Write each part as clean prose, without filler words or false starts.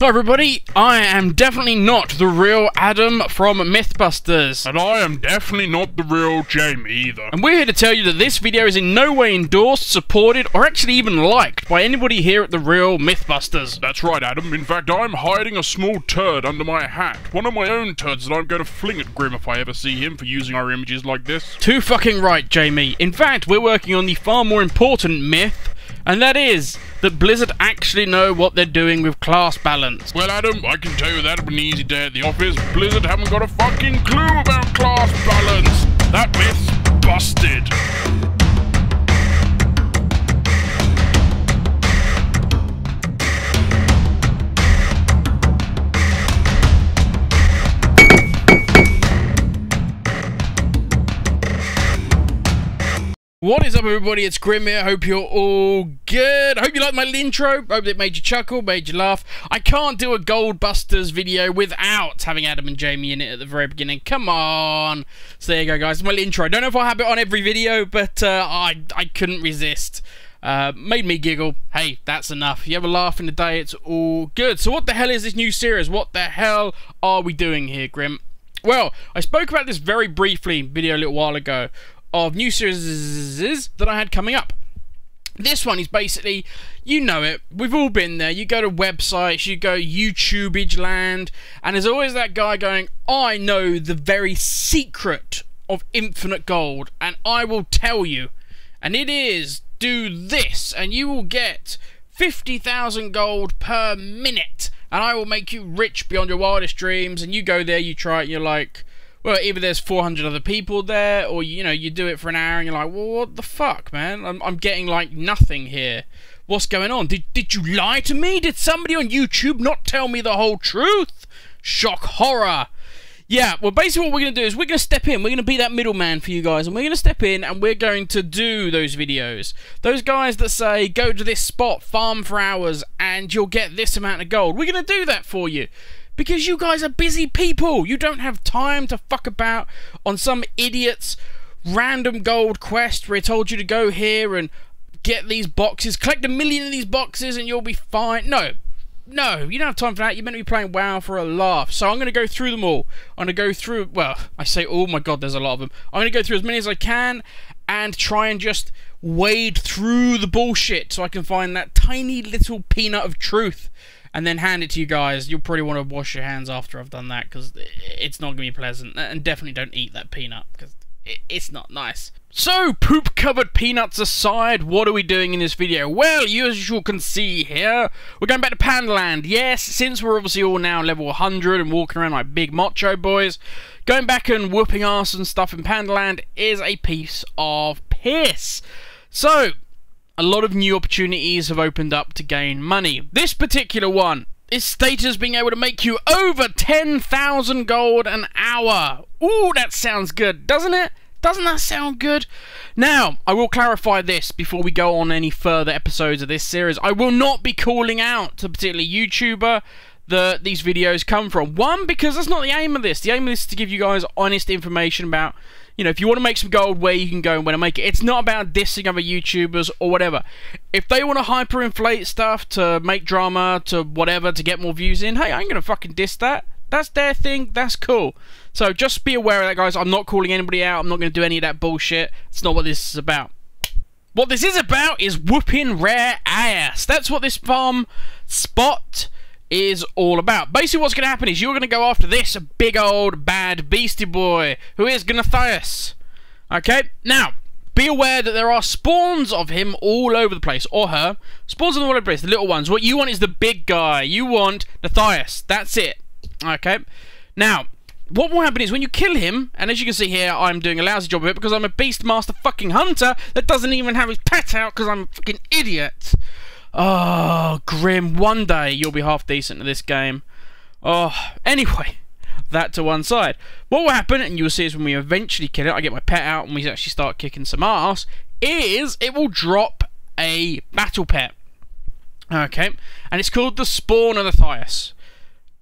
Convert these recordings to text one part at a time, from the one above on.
Hello everybody, I am definitely not the real Adam from Mythbusters. And I am definitely not the real Jamie either. And we're here to tell you that this video is in no way endorsed, supported, or actually even liked by anybody here at the real Mythbusters. That's right, Adam. In fact, I'm hiding a small turd under my hat. One of my own turds that I'm going to fling at Grim if I ever see him for using our images like this. Too fucking right, Jamie. In fact, we're working on the far more important myth, and that is that Blizzard actually know what they're doing with class balance. Well, Adam, I can tell you that on an easy day at the office, Blizzard haven't got a fucking clue about class balance. That myth's busted. What is up, everybody? It's Grim here. Hope you're all good. Hope you liked my intro. Hope it made you chuckle, made you laugh. I can't do a Goldbusters video without having Adam and Jamie in it at the very beginning. Come on. So there you go, guys. My intro. I don't know if I'll have it on every video, but I couldn't resist. Made me giggle. Hey, that's enough. If you have a laugh in the day, it's all good. So what the hell is this new series? What the hell are we doing here, Grim? Well, I spoke about this very briefly in a video a little while ago, of new series that I had coming up. This one is basically, you know it, we've all been there. You go to websites, you go YouTubeage land, and there's always that guy going, I know the very secret of infinite gold, and I will tell you, and it is, do this, and you will get 50,000 gold per minute, and I will make you rich beyond your wildest dreams. And you go there, you try it, and you're like, well, either there's 400 other people there, or, you know, you do it for an hour and you're like, well, what the fuck, man? I'm getting, like, nothing here. What's going on? Did you lie to me? Did somebody on YouTube not tell me the whole truth? Shock horror. Yeah, well, basically what we're going to do is we're going to step in. We're going to be that middleman for you guys, and we're going to step in and we're going to do those videos. Those guys that say, go to this spot, farm for hours, and you'll get this amount of gold. We're going to do that for you. Because you guys are busy people. You don't have time to fuck about on some idiot's random gold quest where he told you to go here and get these boxes, collect 1 million of these boxes and you'll be fine. No, you don't have time for that. You're meant to be playing WoW for a laugh. So I'm going to go through them all. I'm going to go through, well, I say, oh my god, there's a lot of them. I'm going to go through as many as I can and try and just wade through the bullshit so I can find that tiny little peanut of truth. And then hand it to you guys. You'll probably want to wash your hands after I've done that, because it's not going to be pleasant. And definitely don't eat that peanut, because it's not nice. So, poop-covered peanuts aside, what are we doing in this video? Well, you as you can see here, we're going back to Pandaland. Yes, since we're obviously all now level 100 and walking around like big macho boys, going back and whooping ass and stuff in Pandaland is a piece of piss. So, a lot of new opportunities have opened up to gain money. This particular one is stated as being able to make you over 10,000 gold an hour. Ooh, that sounds good, doesn't it? Doesn't that sound good? Now, I will clarify this before we go on any further episodes of this series. I will not be calling out a particular YouTuber that these videos come from. One, because that's not the aim of this. The aim of this is to give you guys honest information about, you know, if you want to make some gold, where you can go and where to make it. It's not about dissing other YouTubers or whatever. If they want to hyperinflate stuff to make drama, to whatever, to get more views in, hey, I ain't going to fucking diss that. That's their thing. That's cool. So just be aware of that, guys. I'm not calling anybody out. I'm not going to do any of that bullshit. It's not what this is about. What this is about is whooping rare ass. That's what this farm spot is all about. Basically what's going to happen is you're going to go after this big old bad beastie boy who is Gnathias. Okay, now be aware that there are spawns of him all over the place, or her. Spawns all over the place, the little ones. What you want is the big guy. You want Gnathias. That's it. Okay, now what will happen is when you kill him, and as you can see here, I'm doing a lousy job of it because I'm a beastmaster fucking hunter that doesn't even have his pet out because I'm a fucking idiot. Oh, Grim, one day you'll be half decent at this game. Oh, anyway, that to one side. What will happen, and you'll see is when we eventually kill it, I get my pet out and we actually start kicking some ass, is it will drop a battle pet. Okay, and it's called the Spawn of Gnathias.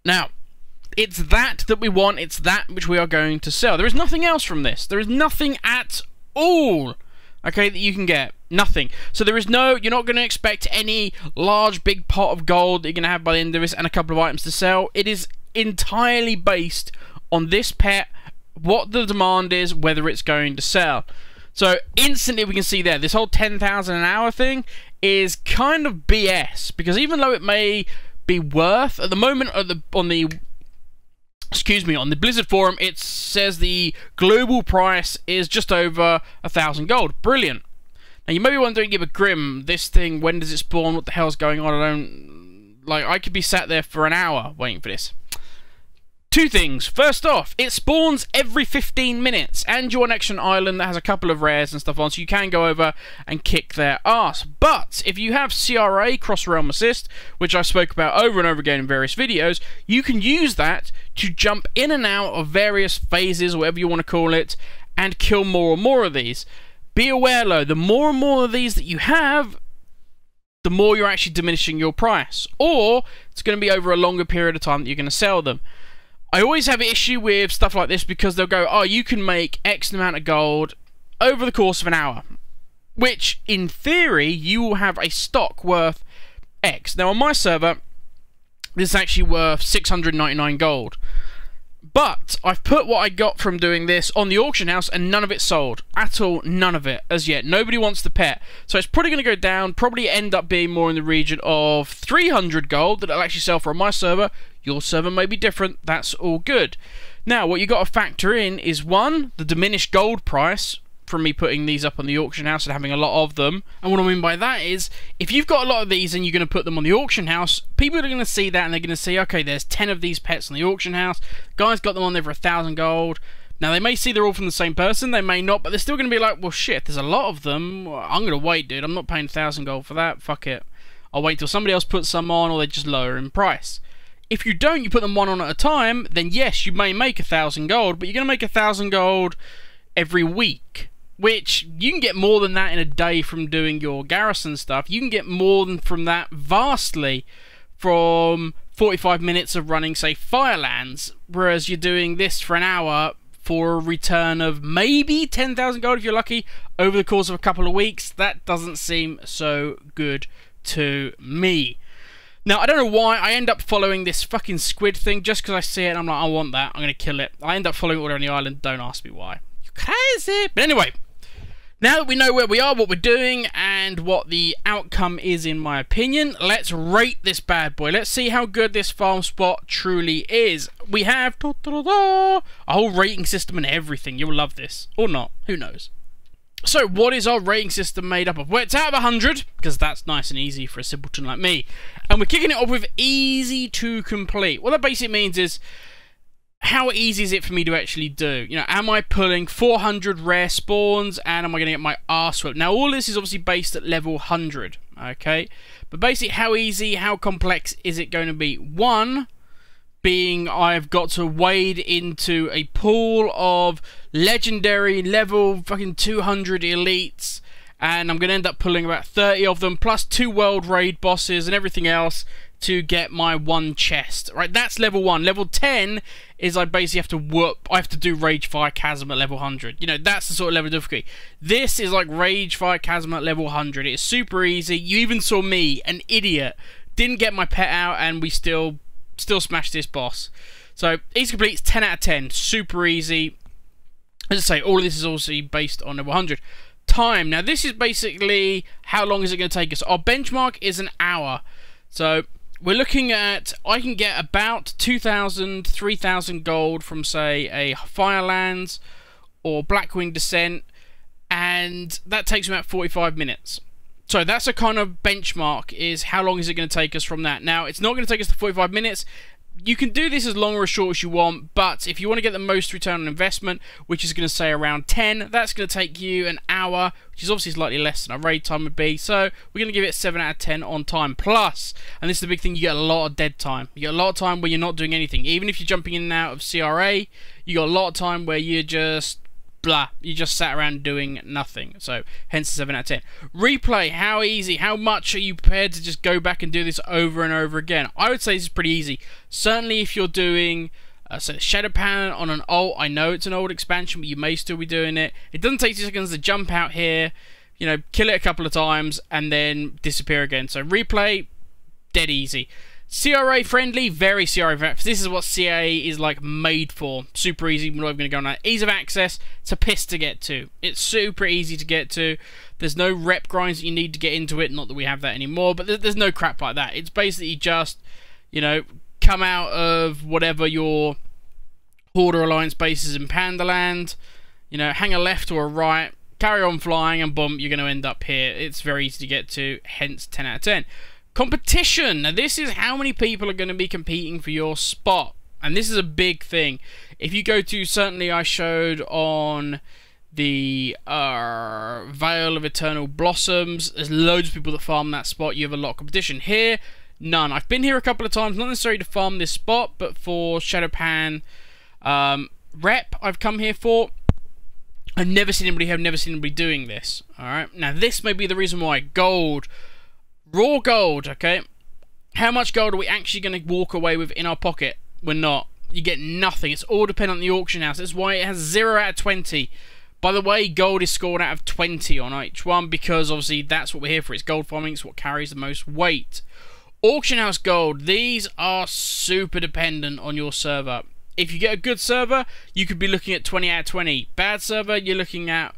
Now, it's that we want, it's that which we are going to sell. There is nothing else from this. There is nothing at all, okay, that you can get. Nothing. So there is no, you're not going to expect any large big pot of gold that you're going to have by the end of this and a couple of items to sell. It is entirely based on this pet, what the demand is, whether it's going to sell. So instantly we can see there, this whole 10,000 an hour thing is kind of BS, because even though it may be worth, at the moment on the Blizzard forum, it says the global price is just over 1,000 gold. Brilliant. Now you may be wondering, yeah, but Grim, this thing, when does it spawn? What the hell's going on? I could be sat there for an hour waiting for this. Two things. First off, it spawns every 15 minutes, and you're next to an island that has a couple of rares and stuff on, so you can go over and kick their ass. But if you have CRA, Cross-Realm Assist, which I spoke about over and over again in various videos, you can use that to jump in and out of various phases, whatever you want to call it, and kill more and more of these. Be aware though, the more and more of these that you have, the more you're actually diminishing your price, or it's going to be over a longer period of time that you're going to sell them. I always have an issue with stuff like this because they'll go, oh, you can make X amount of gold over the course of an hour, which in theory you will have a stock worth X. Now on my server, this is actually worth 699 gold. But I've put what I got from doing this on the auction house, and none of it sold. At all, none of it, as yet. Nobody wants the pet. So it's probably going to go down, probably end up being more in the region of 300 gold that I'll actually sell for on my server. Your server may be different, that's all good. Now, what you got to factor in is, one, the diminished gold price from me putting these up on the auction house and having a lot of them. And what I mean by that is, if you've got a lot of these and you're going to put them on the auction house, people are going to see that and they're going to see, okay, there's 10 of these pets on the auction house, guys got them on there for 1,000 gold. Now they may see they're all from the same person, they may not, but they're still going to be like, well shit, there's a lot of them, I'm going to wait, dude, I'm not paying 1,000 gold for that, fuck it. I'll wait till somebody else puts some on, or they just lower in price. If you don't, you put them one on at a time, then yes, you may make 1,000 gold, but you're going to make 1,000 gold every week. Which, you can get more than that in a day from doing your garrison stuff. You can get more than from that vastly from 45 minutes of running, say, Firelands. Whereas you're doing this for an hour for a return of maybe 10,000 gold if you're lucky over the course of a couple of weeks. That doesn't seem so good to me. Now, I don't know why I end up following this fucking squid thing just because I see it and I'm like, I want that, I'm going to kill it. I end up following it all around the island, don't ask me why. You're crazy! But anyway, now that we know where we are, what we're doing, and what the outcome is in my opinion, let's rate this bad boy. Let's see how good this farm spot truly is. We have a whole rating system and everything. You'll love this. Or not. Who knows? So, what is our rating system made up of? Well, it's out of 100, because that's nice and easy for a simpleton like me. And we're kicking it off with easy to complete. What that basically means is, how easy is it for me to actually do? You know, am I pulling 400 rare spawns, and am I going to get my arse whipped? Now, all this is obviously based at level 100, okay? But basically, how easy, how complex is it going to be? One being I've got to wade into a pool of legendary level fucking 200 elites, and I'm going to end up pulling about 30 of them, plus 2 world raid bosses and everything else to get my one chest. Right, that's level 1. Level 10 is I basically have to whoop, I have to do Rage Fire Chasm at level 100. You know, that's the sort of level of difficulty. This is like Rage Fire Chasm at level 100. It's super easy. You even saw me, an idiot, didn't get my pet out, and we still smashed this boss. So, easy complete, it's 10 out of 10. Super easy. As I say, all of this is also based on level 100. Time. Now, this is basically how long is it going to take us. Our benchmark is an hour. So, we're looking at, I can get about 2,000, 3,000 gold from, say, a Firelands or Blackwing Descent, and that takes me about 45 minutes. So that's a kind of benchmark, is how long is it going to take us from that. Now, it's not going to take us to 45 minutes. You can do this as long or as short as you want, but if you want to get the most return on investment, which is going to say around 10, that's going to take you an hour, which is obviously slightly less than a raid time would be, so we're going to give it 7 out of 10 on time. Plus, and this is the big thing, you get a lot of dead time. You get a lot of time where you're not doing anything. Even if you're jumping in and out of CRA, you got a lot of time where you're just blah, you just sat around doing nothing. So hence the 7 out of 10. Replay, how easy, how much are you prepared to just go back and do this over and over again? I would say this is pretty easy. Certainly if you're doing so Shadow Pan on an alt, I know it's an old expansion, but you may still be doing it. It doesn't take 2 seconds to jump out here, you know, kill it a couple of times and then disappear again. So replay, dead easy. CRA friendly, very CRA friendly. This is what CA is like made for. Super easy. We're not even going to go on that. Ease of access. It's a piss to get to. It's super easy to get to. There's no rep grinds that you need to get into it. Not that we have that anymore, but there's no crap like that. It's basically just, you know, come out of whatever your Horde or Alliance base is in Pandaland. You know, hang a left or a right. Carry on flying and boom, you're going to end up here. It's very easy to get to. Hence 10 out of 10. Competition. Now this is how many people are going to be competing for your spot, and this is a big thing. If you go to, certainly I showed on the Veil of Eternal Blossoms, there's loads of people that farm that spot. You have a lot of competition. Here, none. I've been here a couple of times, not necessarily to farm this spot, but for Shadowpan rep I've come here for. I've never seen anybody doing this. Alright, now this may be the reason why. Gold. Raw gold, okay? How much gold are we actually going to walk away with in our pocket? We're not. You get nothing. It's all dependent on the auction house. That's why it has 0 out of 20. By the way, gold is scored out of 20 on each one because obviously that's what we're here for. It's gold farming. It's what carries the most weight. Auction house gold. These are super dependent on your server. If you get a good server, you could be looking at 20 out of 20. Bad server, you're looking at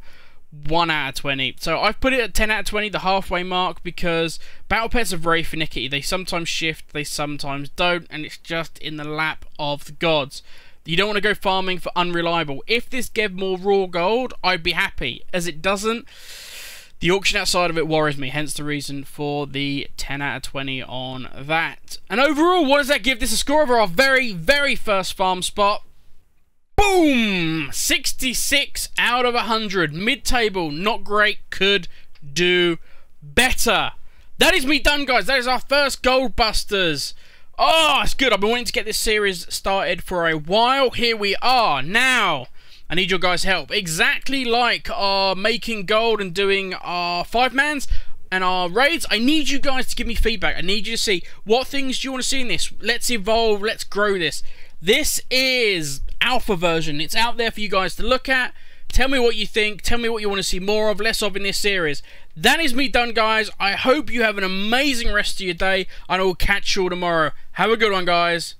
1 out of 20. So I've put it at 10 out of 20, the halfway mark, because battle pets are very finicky. They sometimes shift, they sometimes don't, and it's just in the lap of the gods. You don't want to go farming for unreliable. If this gave more raw gold, I'd be happy. As it doesn't, the auction outside of it worries me, hence the reason for the 10 out of 20 on that. And overall, what does that give this a score over our very, very first farm spot? Boom! 66 out of 100. Mid-table, not great, could do better. That is me done, guys. That is our first Gold Busters. Oh, it's good. I've been wanting to get this series started for a while. Here we are. Now, I need your guys' help. Exactly like our making gold and doing our 5-mans and our raids, I need you guys to give me feedback. I need you to see what things do you want to see in this. Let's evolve. Let's grow this. This is alpha version. It's out there for you guys to look at. Tell me what you think. Tell me what you want to see more of, less of in this series. That is me done, guys. I hope you have an amazing rest of your day, and I will catch you all tomorrow. Have a good one, guys.